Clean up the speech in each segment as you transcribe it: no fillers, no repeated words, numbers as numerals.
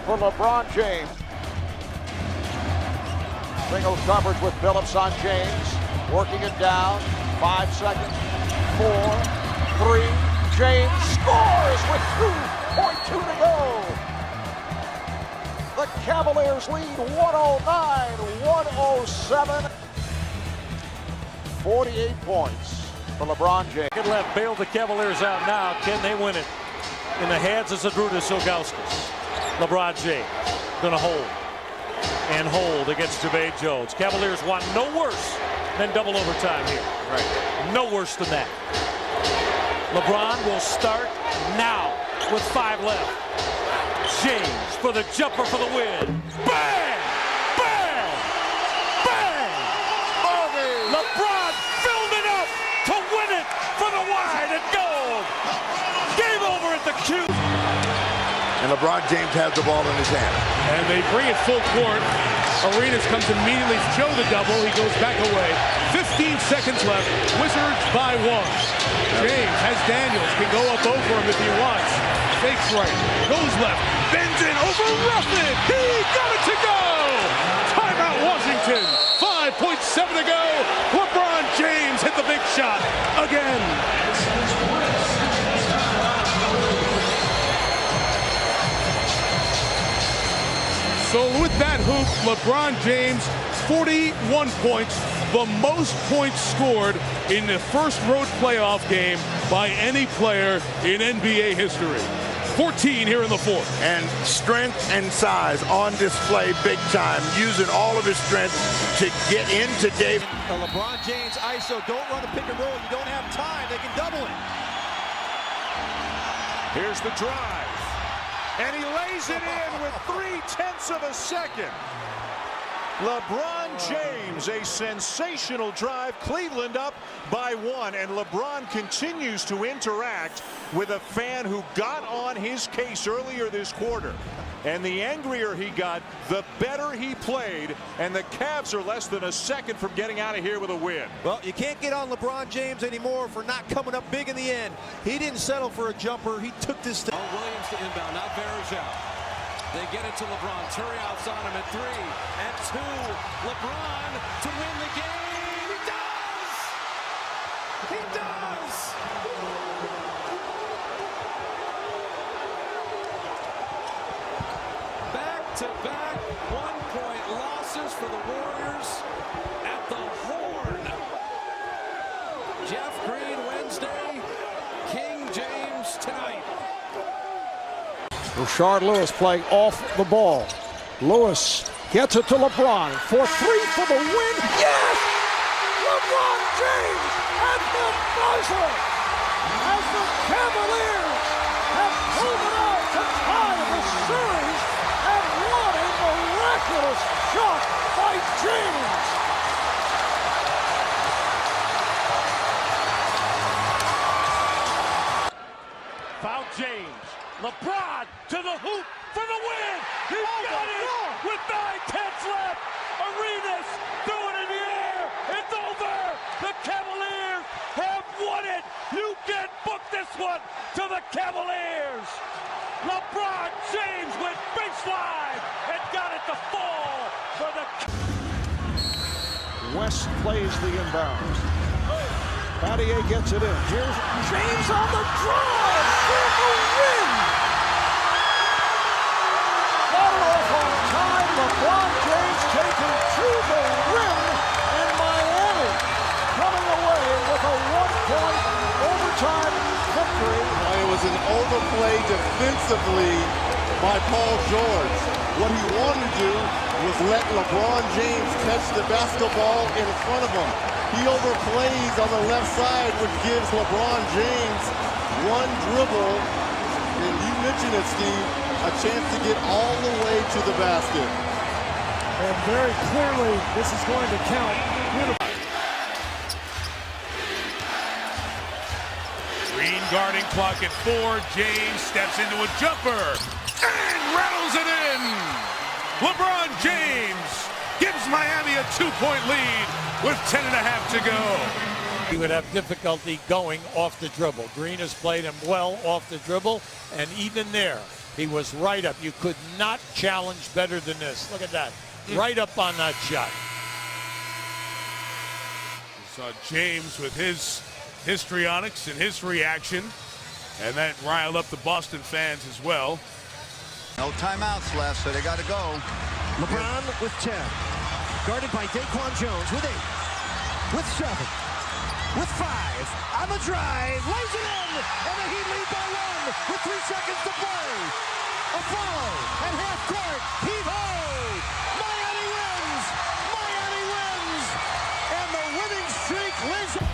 for LeBron James. Single coverage with Phillips on James. Working it down. 5 seconds. 4, 3. James scores with 2.2 to go. The Cavaliers lead 109-107. 48 points for LeBron James. Good left, bail the Cavaliers out now. Can they win it? In the hands of Zydrunas Ilgauskas. LeBron James gonna hold and hold against Jermaine Jones. Cavaliers want no worse than double overtime here. Right. No worse than that. LeBron will start now with 5 left. James for the jumper for the win. Bang! Bang! Bang! Bogey! LeBron filled it up to win it for the wide and gold. Game over at the cube. And LeBron James has the ball in his hand. And they bring it full court. Arenas comes immediately, show the double. He goes back away. 15 seconds left. Wizards by 1. James has Daniels. Can go up over him if he wants. Fakes right. Goes left. Bends in over Ruffin. He got it to go. Timeout Washington. 5.7 to go. LeBron James hit the big shot again. So with that hoop, LeBron James, 41 points, the most points scored in the first road playoff game by any player in NBA history. 14 here in the fourth. And strength and size on display big time, using all of his strength to get into Dave. LeBron James ISO, don't run a pick and roll. You don't have time. They can double it. Here's the drive. And he lays it in with 0.3 of a second. LeBron James, a sensational drive. Cleveland up by 1. And LeBron continues to interact with a fan who got on his case earlier this quarter. And the angrier he got, the better he played. And the Cavs are less than a second from getting out of here with a win. Well, you can't get on LeBron James anymore for not coming up big in the end. He didn't settle for a jumper. He took this thing. Williams to inbound, not Varejao. They get it to LeBron. Turiaf's on him at 3 and 2. LeBron to win the game. He does! He does! Back-to-back 1-point losses for the Warriors at the Horn. Jeff Green Wednesday, King James tonight. Rashard Lewis playing off the ball. Lewis gets it to LeBron for 3 for the win. Yes! LeBron James at the buzzer as the Cavaliers have proven out to tie the series and what a miraculous shot by James. Foul James. LeBron to the hoop for the win. He got it with 9/10 left. Arenas threw it in the air. It's over. The Cavaliers have won it. You can book this one to the Cavaliers. LeBron James went baseline and got it to fall for the. West plays the inbounds. Battier gets it in. Here's James on the drive for the win. Got it off on time. LeBron James taking to the rim in Miami. Coming away with a 1-point overtime victory. It was an overplay defensively by Paul George. What he wanted to do was let LeBron James catch the basketball in front of him. He overplays on the left side, which gives LeBron James one dribble, and you mentioned it, Steve, a chance to get all the way to the basket. And very clearly, this is going to count. Green guarding clock at 4. James steps into a jumper and rattles it in. LeBron James gives Miami a 2-point lead with 10.5 to go. He would have difficulty going off the dribble. Green has played him well off the dribble, and even there, He was right up. You could not challenge better than this. Look at that. Right up on that shot. We saw James with his histrionics and his reaction, and that riled up the Boston fans as well. No timeouts left, so they got to go. LeBron with 10. Guarded by Daquan Jones with 8. With 7. With 5. On the drive. Lays it in. And the Heat lead by 1 with 3 seconds to play. A follow. And half court. Heave-ho. Miami wins. Miami wins. And the winning streak lives on.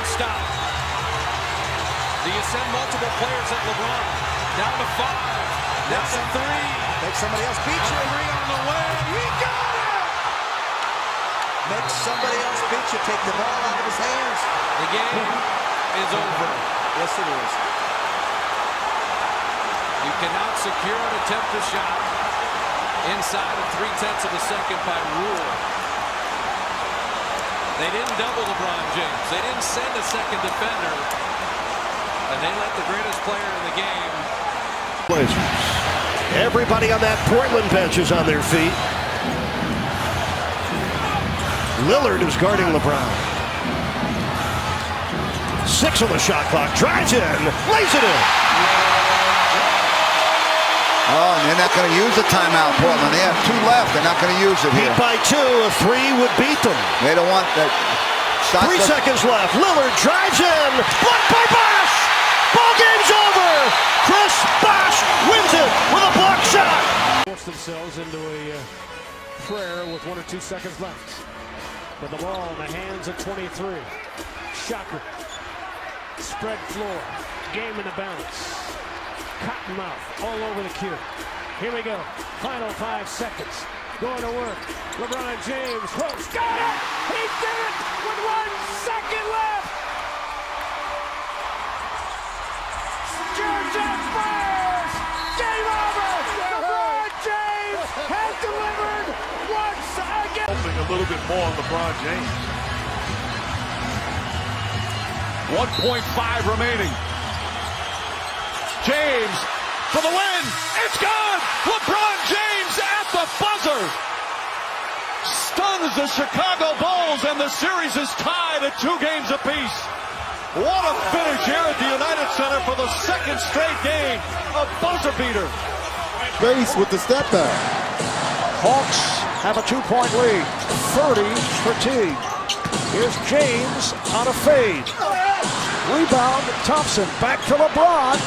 Stop. Do you send multiple players at LeBron? Down to 5. Down to 3. Make somebody else beat you. 3 on the way. He got it! Make somebody else beat you. Take the ball out of his hands. The game is over. Yes, it is. You cannot secure and attempt a shot inside of 3/10 of a second by rule. They didn't double LeBron James. They didn't send a second defender. And they let the greatest player in the game. Blazers. Everybody on that Portland bench is on their feet. Lillard is guarding LeBron. 6 on the shot clock. Drives in. Lays it in. Oh, and they're not going to use the timeout, Portland. They have 2 left. They're not going to use it here. Beat by 2. A 3 would beat them. They don't want that. 3 seconds left. Lillard drives in. Blocked by Bosh. Ball game's over. Chris Bosh wins it with a block shot. Force themselves into a prayer with 1 or 2 seconds left. With the ball in the hands of 23. Shocker. Spread floor. Game in the balance. Cottonmouth all over the cue. Here we go. Final 5 seconds. Going to work. LeBron James. Close. Got it! He did it with 1 second left! Georgia Spurs! Game over! LeBron James has delivered once again! Hoping a little bit more on LeBron James. 1.5 remaining. James for the win. It's gone. LeBron James at the buzzer stuns the Chicago Bulls, and the series is tied at 2 games apiece. What a finish here at the United Center for the 2nd straight game. A buzzer beater. Base with the step back. Hawks have a 2-point lead. 30 for T. Here's James on a fade. Rebound. Thompson back to LeBron.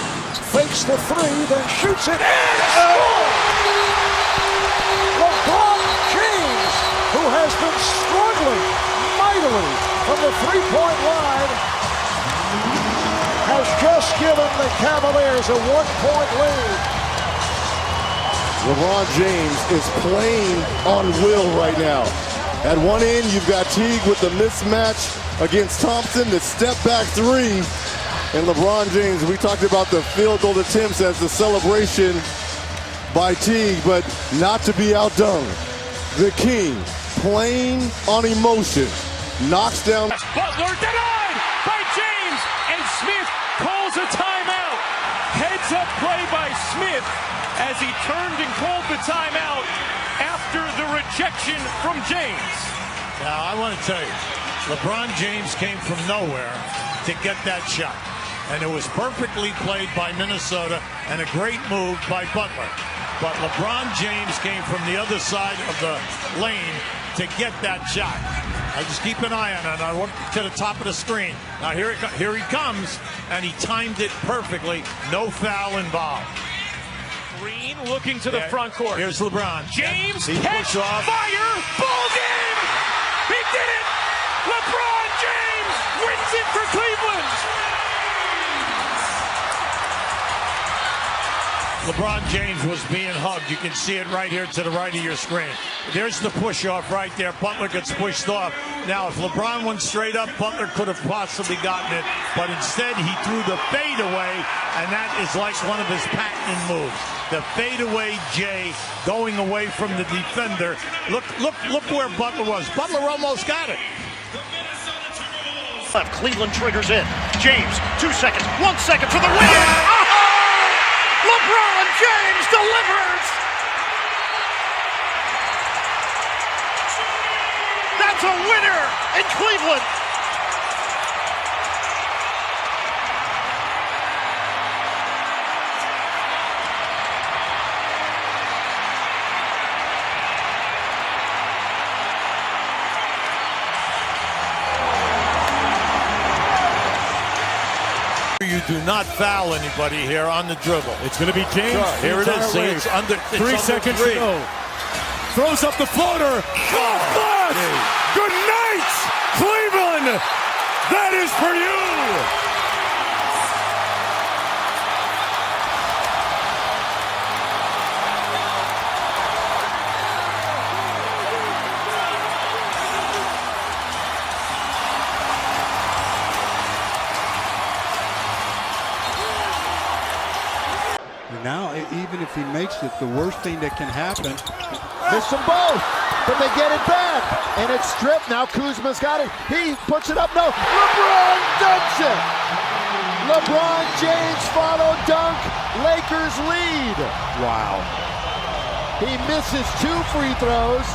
Fakes the 3, then shoots it and scores! LeBron James, who has been struggling mightily from the 3-point line, has just given the Cavaliers a 1-point lead. LeBron James is playing on will right now. At one end, you've got Teague with the mismatch against Thompson, the step back 3. And LeBron James, we talked about the field goal attempts as the celebration by Teague, but not to be outdone. The King, playing on emotion, knocks down. Butler denied by James, and Smith calls a timeout. Heads up play by Smith as he turned and called the timeout after the rejection from James. Now, I want to tell you, LeBron James came from nowhere to get that shot. And it was perfectly played by Minnesota and a great move by Butler. But LeBron James came from the other side of the lane to get that shot. I just keep an eye on it. I look to the top of the screen. Now here he comes, and he timed it perfectly. No foul involved. Green looking to the front court. Here's LeBron. James, He catch, puts off. fire, ball game! He did it! LeBron James wins it for Cleveland! LeBron James was being hugged. You can see it right here to the right of your screen. There's the push-off right there. Butler gets pushed off. Now, if LeBron went straight up, Butler could have possibly gotten it, but instead he threw the fadeaway, and that is like one of his patented moves. The fadeaway J going away from the defender. Look where Butler was. Butler almost got it. Left, Cleveland triggers in. James, 2 seconds, 1 second for the win. Oh! LeBron James delivers. That's a winner in Cleveland. You do not foul anybody here on the dribble. It's going to be James. Sure, here it is. See, it's under 3 seconds to go. Throws up the floater. God bless! Good night, Cleveland! That is for you! Now, even if he makes it, the worst thing that can happen. Miss them both, but they get it back, and it's stripped. Now Kuzma's got it. He puts it up. No, LeBron dunks it. LeBron James follow dunk. Lakers lead. Wow. He misses 2 free throws.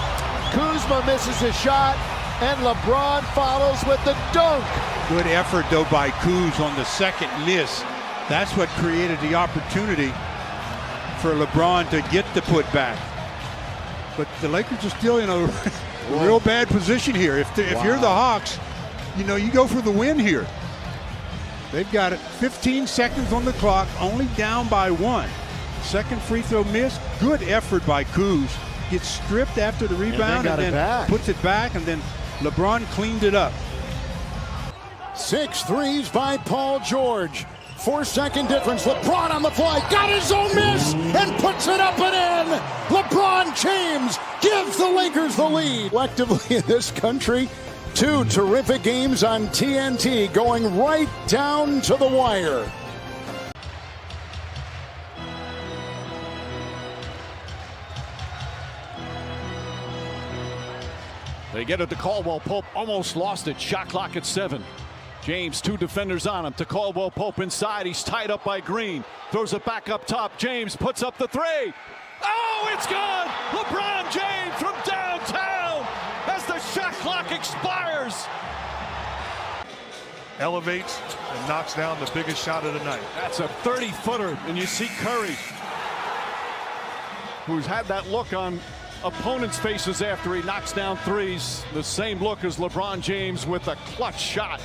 Kuzma misses a shot, and LeBron follows with the dunk. Good effort, though, by Kuz on the second miss. That's what created the opportunity for LeBron to get the putback. But the Lakers are still in a real bad position here. If you're the Hawks, you know, you go for the win here. They've got it 15 seconds on the clock, only down by 1. Second free throw miss. Good effort by Kuz. Gets stripped after the rebound and then puts it back, and then LeBron cleaned it up. 6 threes by Paul George. 4-second difference. LeBron on the fly. Got his own miss and puts it up and in. LeBron James gives the Lakers the lead. Collectively in this country, 2 terrific games on TNT going right down to the wire. They get it to Caldwell Pope. Almost lost it. Shot clock at 7. James, 2 defenders on him. To Caldwell Pope inside. He's tied up by Green. Throws it back up top. James puts up the 3. Oh, it's gone! LeBron James from downtown as the shot clock expires. Elevates and knocks down the biggest shot of the night. That's a 30-footer, and you see Curry, who's had that look on opponents' faces after he knocks down threes. The same look as LeBron James with a clutch shot.